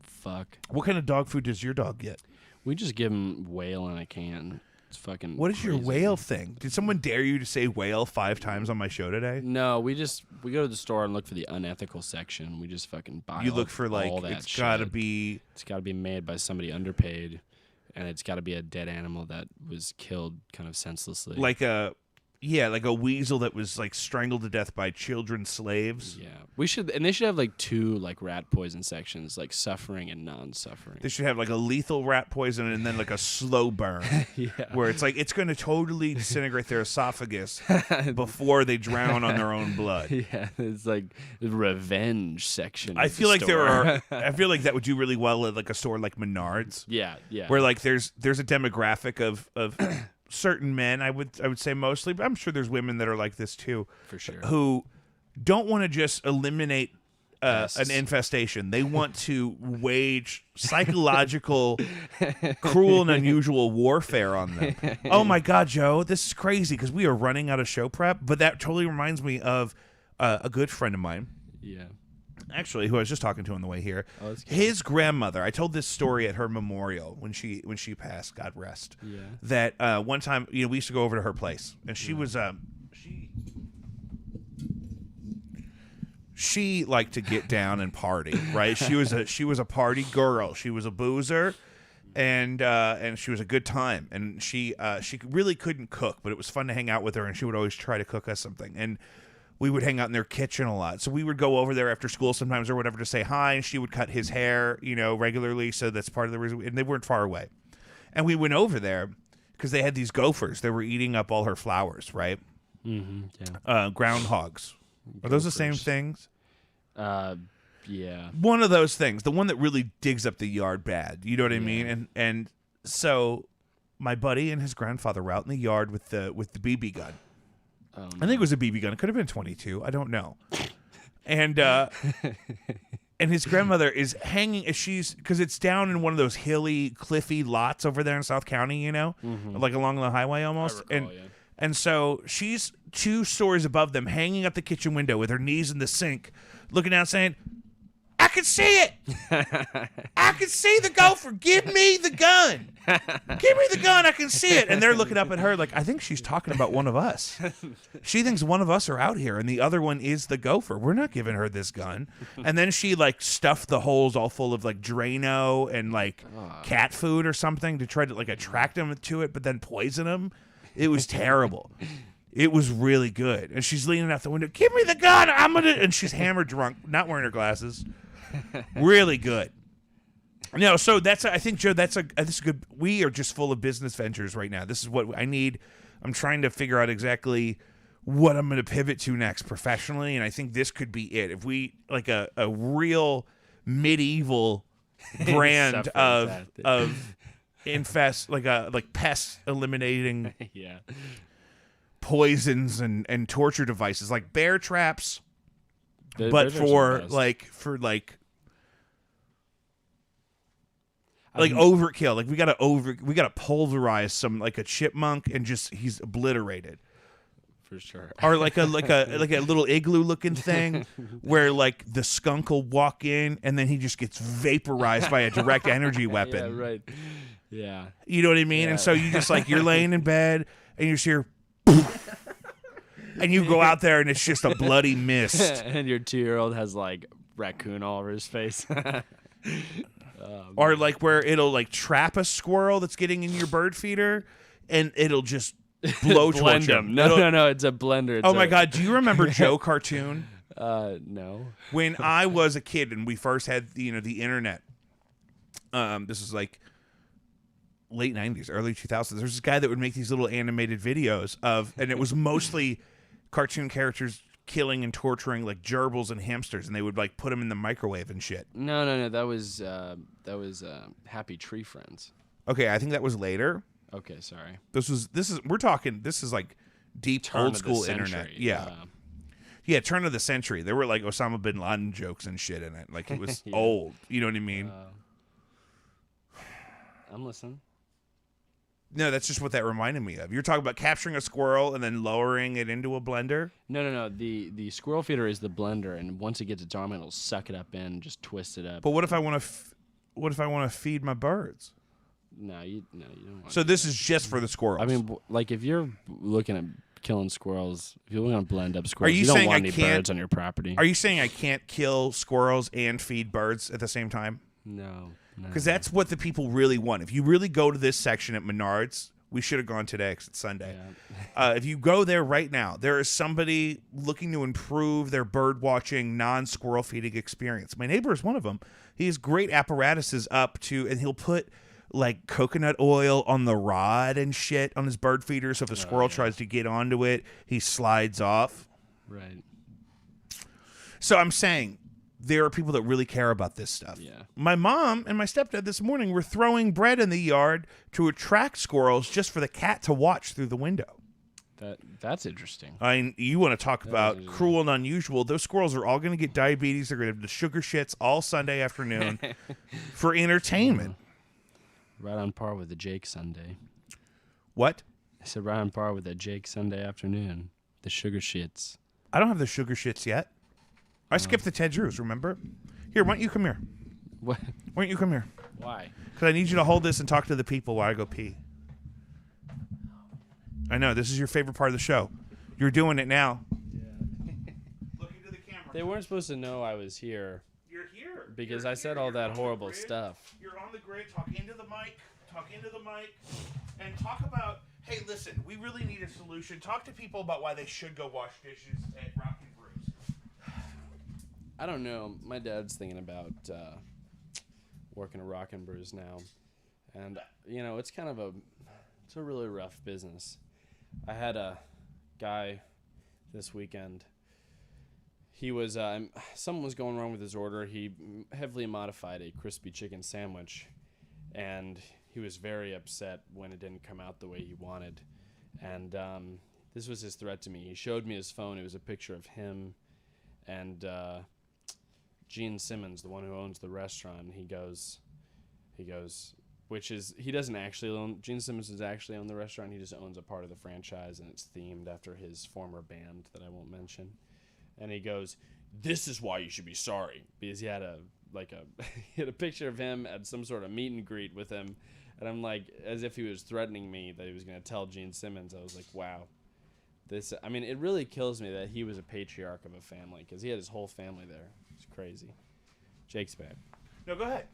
Fuck. What kind of dog food does your dog get? We just give him whale in a can. It's fucking What is your crazy. whale thing? Did someone dare you to say whale 5 times on my show today? No, we go to the store and look for the unethical section. We just fucking buy You look for like, all that it's got to shit. be... It's got to be made by somebody underpaid, and it's got to be a dead animal that was killed kind of senselessly. like a weasel that was like strangled to death by children slaves. Yeah, they should have like 2 like rat poison sections, like suffering and non-suffering. They should have like a lethal rat poison and then like a slow burn, where it's like it's going to totally disintegrate their esophagus before they drown on their own blood. Yeah, it's like the revenge section. I feel like store. I feel like that would do really well at like a store like Menards. Yeah. Where like there's a demographic of certain men, I would say mostly, but I'm sure there's women that are like this too, for sure, who don't want to just eliminate an infestation. They want to wage psychological, cruel and unusual warfare on them. Oh my God, Joe, this is crazy because we are running out of show prep, but that totally reminds me of a good friend of mine. Yeah. Actually, who I was just talking to on the way here. Oh, his grandmother. I told this story at her memorial when she passed. God rest. Yeah. That one time, we used to go over to her place, and she was she liked to get down and party. Right? She was a party girl. She was a boozer, and she was a good time. And she really couldn't cook, but it was fun to hang out with her. And she would always try to cook us something. And we would hang out in their kitchen a lot. So we would go over there after school sometimes or whatever to say hi, and she would cut his hair, regularly. So that's part of the reason. And they weren't far away. And we went over there because they had these gophers. They were eating up all her flowers, right? Mm-hmm, yeah. Groundhogs. Are those the same things? Yeah. One of those things. The one that really digs up the yard bad. You know what I mean? And so my buddy and his grandfather were out in the yard with the BB gun. Oh, no. I think it was a BB gun. It could have been 22. I don't know. And and his grandmother is hanging because it's down in one of those hilly, cliffy lots over there in South County, like along the highway almost. I recall, and so she's 2 stories above them, hanging up the kitchen window with her knees in the sink, looking out saying, "I can see it. I can see the gopher. Give me the gun. Give me the gun. I can see it. And they're looking up at her like, I think she's talking about one of us. She thinks one of us are out here, and the other one is the gopher. We're not giving her this gun. And then she like stuffed the holes all full of like Drano and like cat food or something to try to like attract them to it, but then poison them. It was terrible. It was really good. And she's leaning out the window. Give me the gun. I'm going to. And she's hammered drunk, not wearing her glasses. Really good. No, so I think, Joe, this is good. We are just full of business ventures right now. This is what I need. I'm trying to figure out exactly what I'm going to pivot to next professionally. And I think this could be it. If we, like a real medieval brand of infest, like pest eliminating. Yeah. Poisons and torture devices like bear traps, but bear for overkill. Like we gotta pulverize some like a chipmunk and just he's obliterated. For sure. Or like a little igloo looking thing where like the skunk will walk in and then he just gets vaporized by a direct energy weapon. Yeah, right. Yeah. You know what I mean? Yeah. And so you just like you're laying in bed and you just hear and you go out there and it's just a bloody mist. And your 2-year-old has like raccoon all over his face. Or like where it'll like trap a squirrel that's getting in your bird feeder and it'll just blowtorch him. No, it's a blender. Oh my God, do you remember Joe Cartoon? No. When I was a kid and we first had the internet, this is like late 90s, early 2000s. There's this guy that would make these little animated videos and it was mostly cartoon characters killing and torturing like gerbils and hamsters, and they would like put them in the microwave and shit. No. That was Happy Tree Friends. Okay, I think that was later. Okay, sorry. This is like deep old school internet. Yeah. Yeah, turn of the century. There were like Osama bin Laden jokes and shit in it. Like it was yeah. Old. You know what I mean? I'm listening. No, that's just what that reminded me of. You're talking about capturing a squirrel and then lowering it into a blender? No. The squirrel feeder is the blender, and once it gets its arm, it'll suck it up in and just twist it up. But what if I want to feed my birds? No, you don't want So this is just for the squirrels. I mean, like if you're looking at killing squirrels, if you're looking to blend up squirrels, you don't want any birds on your property. Are you saying I can't kill squirrels and feed birds at the same time? No. Because that's what the people really want. If you really go to this section at Menards, we should have gone today because it's Sunday. Yeah. If you go there right now, there is somebody looking to improve their bird watching, non-squirrel feeding experience. My neighbor is one of them. He has great apparatuses up to, and he'll put like coconut oil on the rod and shit on his bird feeder. So if a squirrel tries to get onto it, he slides off. Right. So I'm saying, there are people that really care about this stuff. Yeah. My mom and my stepdad this morning were throwing bread in the yard to attract squirrels just for the cat to watch through the window. That's interesting. You want to talk about cruel and unusual. Those squirrels are all going to get diabetes. They're going to have the sugar shits all Sunday afternoon for entertainment. Right on par with the Jake Sunday. What? I said right on par with the Jake Sunday afternoon. The sugar shits. I don't have the sugar shits yet. I skipped the Ted Drews, remember? Here, why don't you come here? What? Why don't you come here? Why? Because I need you to hold this and talk to the people while I go pee. I know, this is your favorite part of the show. You're doing it now. Yeah. Look into the camera. They weren't supposed to know I was here. You're here. Because I said all that horrible stuff. You're on the grid. Talk into the mic. And talk about, hey, listen, we really need a solution. Talk to people about why they should go wash dishes at Rock and Brews. I don't know. My dad's thinking about working at Rock and Brews now, and it's kind of it's a really rough business. I had a guy this weekend. He was something was going wrong with his order. He heavily modified a crispy chicken sandwich, and he was very upset when it didn't come out the way he wanted. And this was his threat to me. He showed me his phone. It was a picture of him and Gene Simmons, the one who owns the restaurant. He goes, which is, he doesn't actually own, Gene Simmons does actually own the restaurant. He just owns a part of the franchise, and it's themed after his former band that I won't mention. and he goes, "This is why you should be sorry," because he had a he had a picture of him at some sort of meet and greet with him, and I'm like, as if he was threatening me that he was going to tell Gene Simmons. I was like, wow. It really kills me that he was a patriarch of a family, because he had his whole family there. It's crazy. Jake's back. No, go ahead.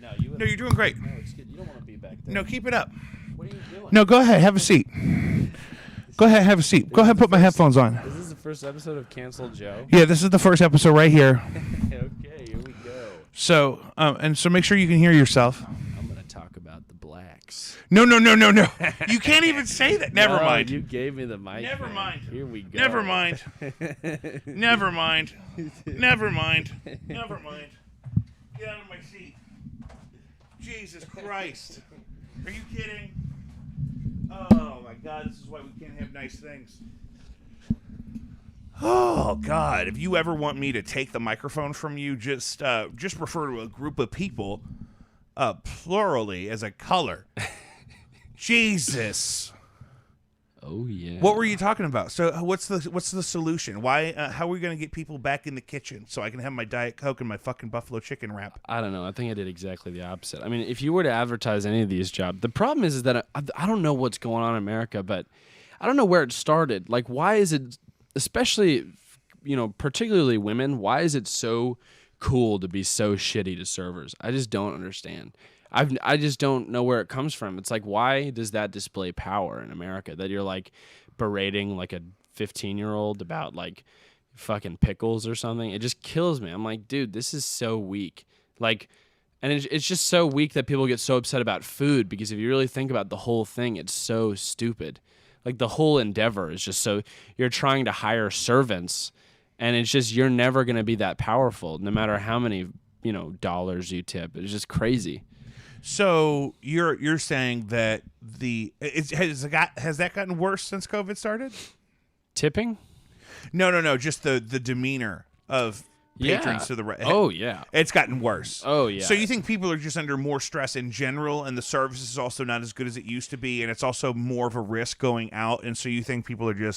No, you're doing great. No, it's good. You don't want to be back there. No, keep it up. What are you doing? No, go ahead. Have a seat. Go ahead, have a seat. Go ahead, put my headphones on. Is this the first episode of Cancel Joe? Yeah, this is the first episode right here. Okay, here we go. So, so make sure you can hear yourself. I'm going to talk about the blacks. No. You can't even say that. Never mind. You gave me the mic. Never mind. Here we go. Never mind. Never mind. Never mind. Never mind. Get out of my seat. Jesus Christ. Are you kidding? Oh, my God. This is why we can't have nice things. Oh, God. If you ever want me to take the microphone from you, just refer to a group of people plurally as a color. Jesus. Oh, yeah. What were you talking about? So what's the solution? Why? How are we going to get people back in the kitchen so I can have my Diet Coke and my fucking buffalo chicken wrap? I don't know. I think I did exactly the opposite. I mean, if you were to advertise any of these jobs, the problem is that I don't know what's going on in America, but I don't know where it started. Like, why is it, especially, particularly women, why is it so cool to be so shitty to servers? I just don't understand. I just don't know where it comes from. It's like, why does that display power in America that you're like berating like a 15-year-old about like fucking pickles or something? It just kills me. I'm like, dude, this is so weak. Like, and it's just so weak that people get so upset about food, because if you really think about the whole thing, it's so stupid. Like, the whole endeavor is just so, you're trying to hire servants, and it's just, you're never going to be that powerful no matter how many, dollars you tip. It's just crazy. So you're saying that has that gotten worse since COVID started? Tipping? No. Just the demeanor of patrons to the Oh yeah, it's gotten worse. Oh yeah. So you think people are just under more stress in general, and the service is also not as good as it used to be, and it's also more of a risk going out, and so you think people are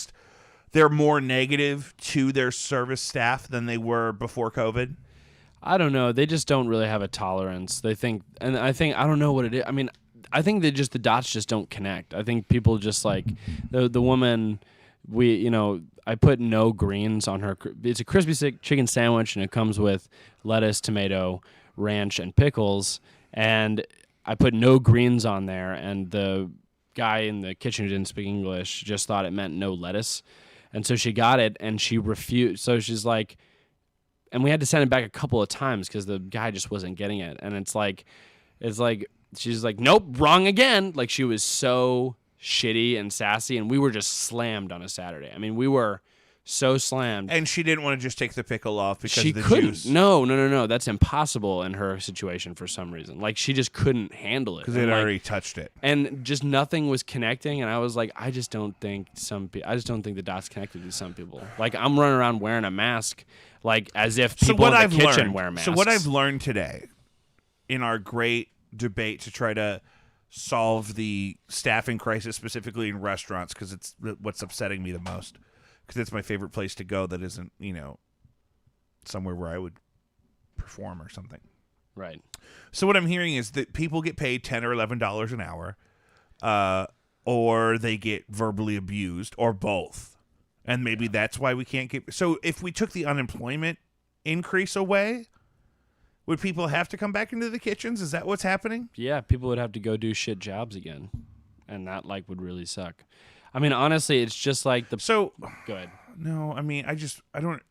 they're more negative to their service staff than they were before COVID? I don't know. They just don't really have a tolerance. They think, and I don't know what it is. I mean, I think the dots just don't connect. I think people just like the woman. I put no greens on her. It's a crispy chicken sandwich, and it comes with lettuce, tomato, ranch, and pickles. And I put no greens on there, and the guy in the kitchen who didn't speak English just thought it meant no lettuce, and so she got it, and she refused. So she's like. And we had to send it back a couple of times because the guy just wasn't getting it. And it's like, she's like, nope, wrong again. Like, she was so shitty and sassy, and we were just slammed on a Saturday. I mean, we were so slammed. And she didn't want to just take the pickle off because she of the couldn't. juice. No. That's impossible in her situation for some reason. Like, she just couldn't handle it. Because they'd already touched it. And just nothing was connecting. And I was like, I just don't think the dots connected to some people. Like, I'm running around wearing a mask, like as if people in the kitchen wear masks. So what I've learned today in our great debate to try to solve the staffing crisis, specifically in restaurants, because it's what's upsetting me the most, because it's my favorite place to go that isn't, somewhere where I would perform or something. Right. So what I'm hearing is that people get paid $10 or $11 an hour, or they get verbally abused, or both. And maybe that's why we can't get... So if we took the unemployment increase away, would people have to come back into the kitchens? Is that what's happening? Yeah, people would have to go do shit jobs again. And that, would really suck. I mean, honestly, it's just like the... So... Go ahead. No, I mean, I don't...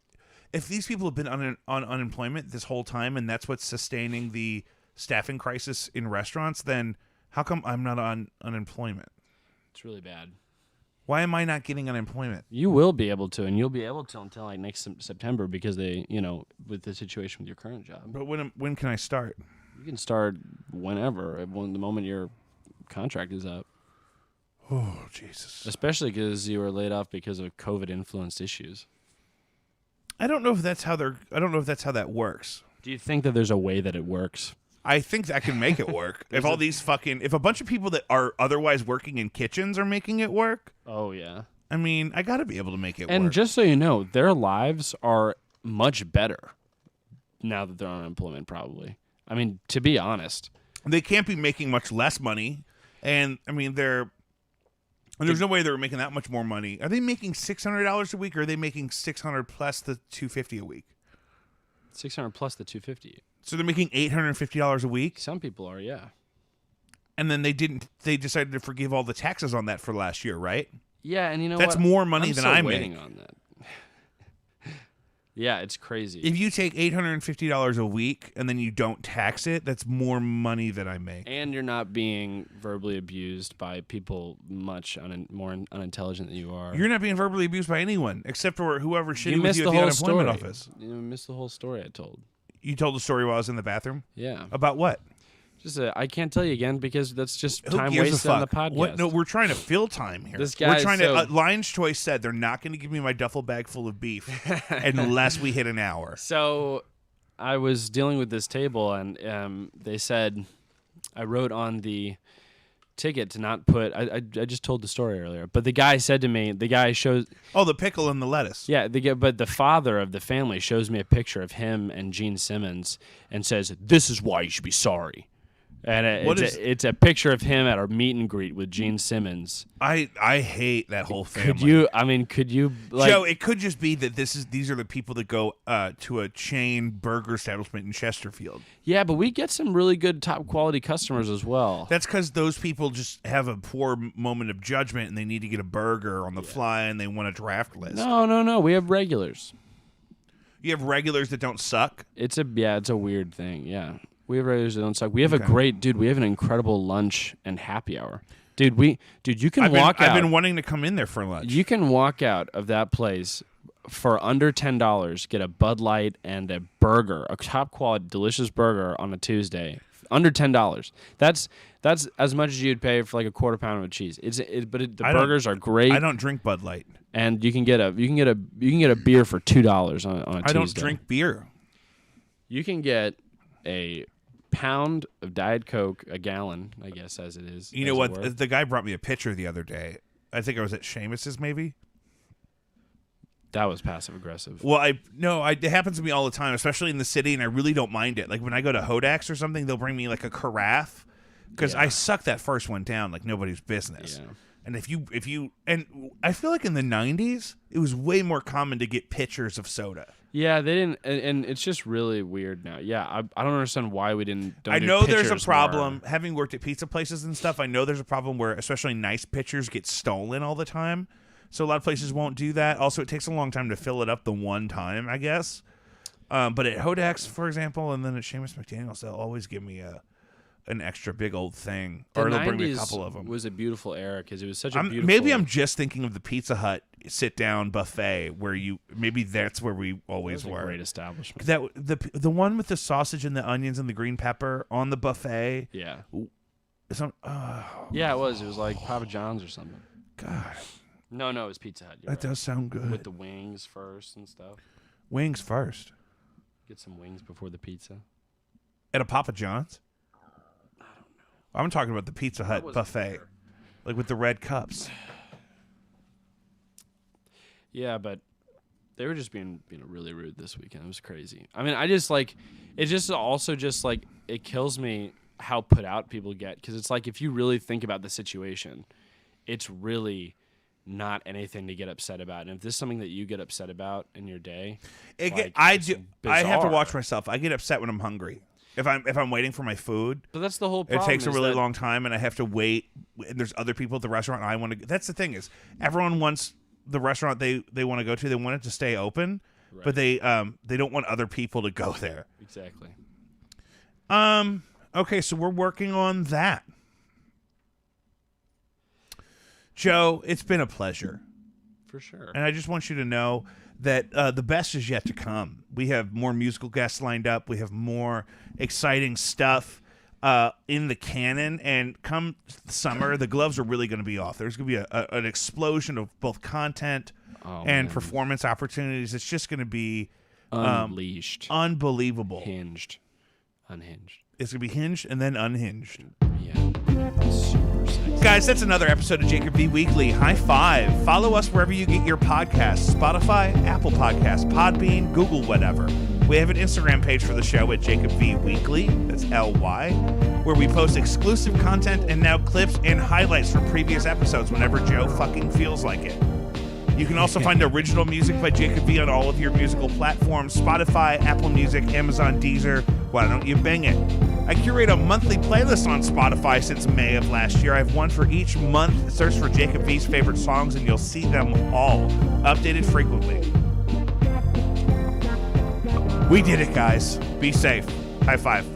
If these people have been on unemployment this whole time, and that's what's sustaining the staffing crisis in restaurants, then how come I'm not on unemployment? It's really bad. Why am I not getting unemployment? You will be able to, and you'll be able to until next September, because they, with the situation with your current job. But when can I start? You can start whenever, the moment your contract is up. Oh, Jesus. Especially because you were laid off because of COVID-influenced issues. I don't know if that's how that works. Do you think that there's a way that it works? I think I can make it work. if a bunch of people that are otherwise working in kitchens are making it work. Oh yeah. I mean, I got to be able to make it And work. just so you know, their lives are much better now that they're on unemployment, probably. I mean, to be honest. They can't be making much less money. And, I mean, there's no way they're making that much more money. Are they making $600 a week, or are they making $600 plus the $250 a week? $600 plus the $250. So they're making $850 a week? Some people are, yeah. And then they decided to forgive all the taxes on that for last year, right? Yeah, and you know That's what? more money I'm than still I waiting make. on that. Yeah, it's crazy. If you take $850 a week and then you don't tax it, that's more money than I make. And you're not being verbally abused by people much more unintelligent than you are. You're not being verbally abused by anyone except for whoever shitty You with missed you the at the whole unemployment story. office. You missed the whole story I told. You told the story while I was in the bathroom? Yeah. About what? I can't tell you again because that's just Who time gives a wasted on the fuck? podcast. What? No, we're trying to fill time here. This we're guy trying is to. so- Lion's Choice said they're not going to give me my duffel bag full of beef unless we hit an hour. So I was dealing with this table, and they said I wrote on the ticket to not put. I just told the story earlier, but the guy said to me, the guy shows. Oh, the pickle and the lettuce. Yeah, but the father of the family shows me a picture of him and Gene Simmons and says, "This is why you should be sorry." And it's a picture of him at a meet and greet with Gene Simmons. I hate that whole family. Could you like Joe, it could just be that these are the people that go to a chain burger establishment in Chesterfield. Yeah, but we get some really good top quality customers as well. That's because those people just have a poor moment of judgment and they need to get a burger on the fly and they want a draft list. No. We have regulars. You have regulars that don't suck. It's a weird thing. Yeah. We have regulars that don't suck. We have we have an incredible lunch and happy hour. You can walk out. I've been wanting to come in there for lunch. You can walk out of that place for under $10, get a Bud Light and a burger, a top quality, delicious burger on a Tuesday. Under $10. That's as much as you'd pay for like a quarter pound of cheese. The burgers are great. I don't drink Bud Light. And you can get a beer for $2 on a Tuesday. I don't drink beer. You can get a pound of Diet Coke, a gallon, I guess, as it is. You know what? The guy brought me a pitcher the other day. I think I was at Seamus's, maybe. That was passive aggressive. Well, it happens to me all the time, especially in the city, and I really don't mind it. Like when I go to Hodak's or something, they'll bring me like a carafe because I suck that first one down like nobody's business. Yeah. And if you and I feel like in the 90s, it was way more common to get pitchers of soda. Yeah, they didn't, and it's just really weird now. Yeah, I don't understand why we didn't. I know there's a problem. Having worked at pizza places and stuff, I know there's a problem where especially nice pitchers get stolen all the time. So a lot of places won't do that. Also, it takes a long time to fill it up the one time, I guess. But at Hodak's, for example, and then at Seamus McDaniel's, they'll always give me an extra big old thing, or they'll bring me a couple of them. Was a beautiful era because it was such a beautiful. Maybe I'm just thinking of the Pizza Hut sit-down buffet where maybe that's where we always were. A great establishment. That the one with the sausage and the onions and the green pepper on the buffet. Yeah. Yeah, it was. It was like Papa John's or something. God. No, it was Pizza Hut. That does sound good. With the wings first and stuff. Wings first. Get some wings before the pizza. At a Papa John's? I don't know. I'm talking about the Pizza Hut buffet. There. Like with the red cups. Yeah, but they were just being really rude this weekend. It was crazy. I mean, it kills me how put out people get because it's like if you really think about the situation, it's really not anything to get upset about. And if this is something that you get upset about in your day, I have to watch myself. I get upset when I'm hungry. If I'm waiting for my food, but that's the whole problem. It takes a really long time, and I have to wait. And there's other people at the restaurant. I want to. That's the thing is, everyone wants the restaurant they want to go to. They want it to stay open, right. But they don't want other people to go there. Exactly. Okay, so we're working on that. Joe, it's been a pleasure. For sure. And I just want you to know that the best is yet to come. We have more musical guests lined up. We have more exciting stuff in the canon. And come summer, the gloves are really going to be off. There's going to be an explosion of both content and performance opportunities. It's just going to be unleashed. Unbelievable. Unhinged. It's going to be hinged and then unhinged. Yeah. Super sexy. Guys, that's another episode of Jacob V Weekly. High five. Follow us wherever you get your podcasts. Spotify, Apple Podcasts, Podbean, Google, whatever. We have an Instagram page for the show at Jacob V Weekly. That's L-Y, where we post exclusive content and now clips and highlights from previous episodes whenever Joe fucking feels like it. You can also find original music by Jacob V on all of your musical platforms: Spotify, Apple Music, Amazon, Deezer. Why don't you bang it? I curate a monthly playlist on Spotify since May of last year. I have one for each month. Search for Jacob V's favorite songs and you'll see them all, updated frequently. We did it, guys. Be safe. High five.